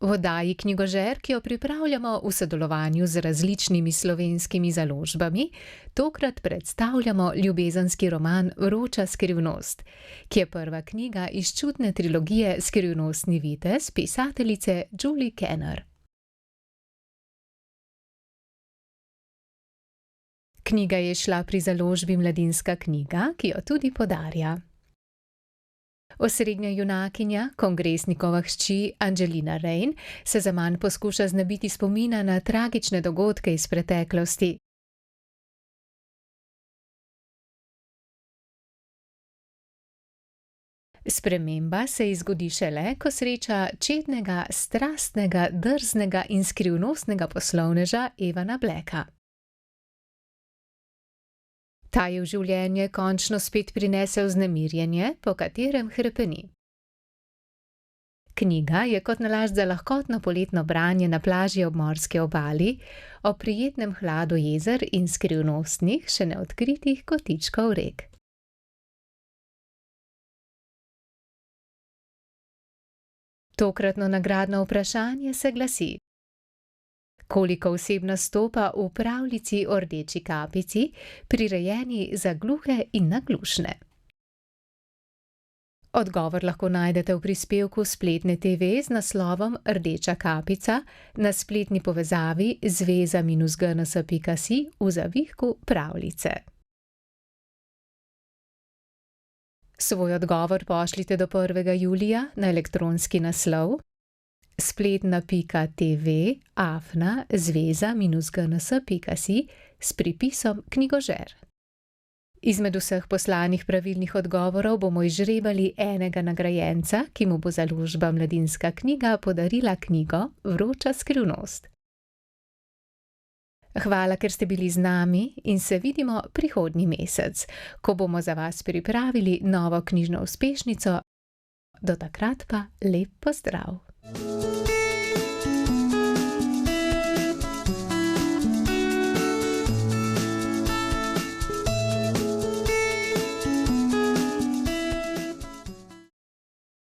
V oddaji Knjigožer, ki jo pripravljamo v sodelovanju z različnimi slovenskimi založbami, tokrat predstavljamo ljubezenski roman Vroča skrivnost, ki je prva knjiga iz čudne trilogije Skrivnostni vitez pisateljice Julie Kenner. Knjiga je izšla pri založbi Mladinska knjiga, ki jo tudi podarja. Osrednja junakinja, kongresnikova hčer Angelina Rain, se zaman poskuša znebiti spomina na tragične dogodke iz preteklosti. Sprememba se ji zgodi šele, ko sreča čednega, strastnega, drznega in skrivnostnega poslovneža Evana Blacka. Ta je v življenje končno spet prinesel vznemirjenje, po katerem hrepeni. Knjiga je kot nalašč za lahkotno poletno branje na plaži ob morski obali, ob prijetnem hladu jezer in skrivnostnih, še neodkritih kotičkov rek. Tokratno nagradno vprašanje se glasi: koliko oseb nastopa v pravljici o Rdeči kapici, prirejeni za gluhe in naglušne? Odgovor lahko najdete v prispevku Spletne TV z naslovom Rdeča kapica na spletni povezavi zveza-gns.si v zavihku pravljice. Svoj odgovor pošljite do 1. julija na elektronski naslov spletna.tv@zveza-gns.si s pripisom Knjigožer. Izmed vseh poslanih pravilnih odgovorov bomo izžrebali enega nagrajenca, ki mu bo založba Mladinska knjiga podarila knjigo Vroča skrivnost. Hvala, ker ste bili z nami in se vidimo prihodnji mesec, ko bomo za vas pripravili novo knjižno uspešnico. Do takrat pa lep pozdrav!